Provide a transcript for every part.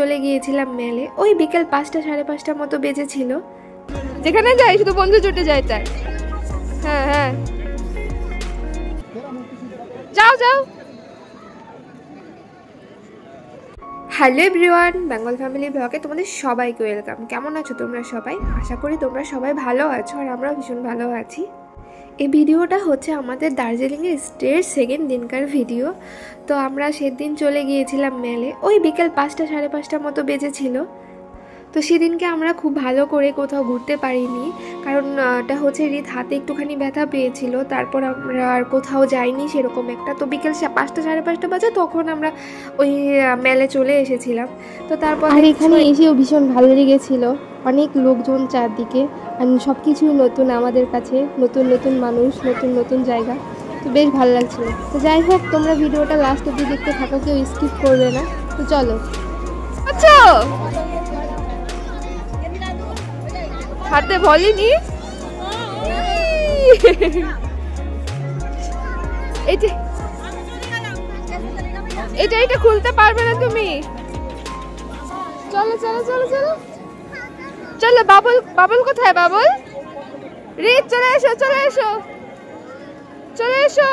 চলে গিয়েছিলাম মেলে। ওই বিকেল 5টা সাড়ে 5টার মতো বেজেছিল। যেখানে যাই শুধু বন্ধু জুটে যায় তাই। হ্যাঁ হ্যাঁ, যাও যাও। হ্যালো এভরিওয়ান, বেঙ্গল ফ্যামিলি ব্লগে তোমাদের সবাইকে ওয়েলকাম। কেমন আছো তোমরা সবাই? আশা করি তোমরা সবাই ভালো আছো, আর আমরাও ভীষণ ভালো আছি। এই ভিডিওটা হচ্ছে আমাদের দার্জিলিংয়ের স্টের সেকেন্ড দিনকার ভিডিও। তো আমরা সেদিন চলে গিয়েছিলাম মেলে। ওই বিকেল 5টা সাড়ে 5টার মতো বেজেছিল। তো সেদিনকে আমরা খুব ভালো করে কোথাও ঘুরতে পারিনি, কারণ এটা হচ্ছে রিত হাতে একটুখানি ব্যথা পেয়েছিল। তারপর আমরা আর কোথাও যাইনি সেরকম একটা। তো বিকেল 5টা সাড়ে 5টা বাজে তখন আমরা ওই মেলে চলে এসেছিলাম। তো তারপর আর এখানে এসেও ভীষণ ভালো লেগেছিল। অনেক লোকজন চারদিকে, আর সব কিছুই নতুন আমাদের কাছে, নতুন নতুন মানুষ, নতুন নতুন জায়গা। তো বেশ ভালো লাগছিল। তো যাই হোক, তোমরা ভিডিওটা লাস্ট অবধি দেখতে থাকো, কেউ স্কিপ করবে না। তো চলো। আচ্ছা, হাতে বলিনি এটা খুলতে পারবে না তুমি। চলো চলো চলো চলো চলো। বাবুল, বাবুল কোথায়? বাবুল, রিত চলে এসো, চলে এসো, চলে এসো।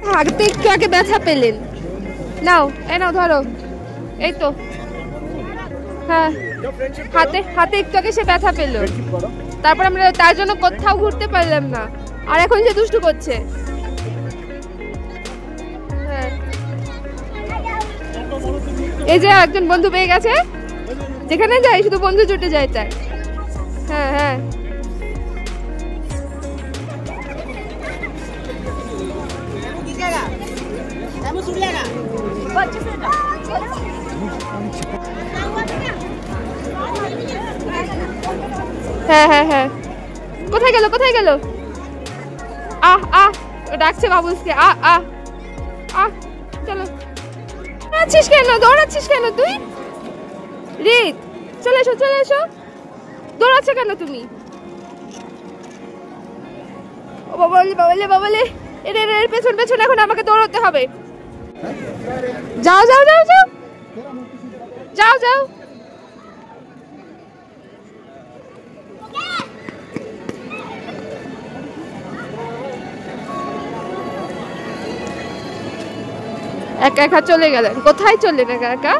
হাতে একটু আগে ব্যথা পেলেন, নাও এ নাও ধরো। এই তো, হ্যাঁ, হাতে হাতে একটু আগে সে ব্যথা পেল। তারপর আমরা তার জন্য কোথাও ঘুরতে পারলাম না, আর এখন সে দুষ্টু করছে। হ্যাঁ, এই যে একজন বন্ধু পেয়ে গেছে। যেখানে যাই শুধু বন্ধু জুটে যায় তার। হ্যাঁ হ্যাঁ, হ্যাঁ হ্যাঁ হ্যাঁ। কোথায় গেল, কোথায় গেল? আহ আহ, ডাকছে বাবুসকে। আহ আহ আহ, চলো। আছিস কেন, দৌড়াচ্ছিস কেন তুই? রিত চলে এসো, চলে এসো। দৌড়াচ্ছ কেন তুমি? ও বাবালে বাবালে বাবালে, এর পেছন পেছন এখন আমাকে দৌড়াতে হবে। যাও যাও যাও যাও যাও যাও। একা একা চলে গেলেন। কোথায় চললেন একা একা?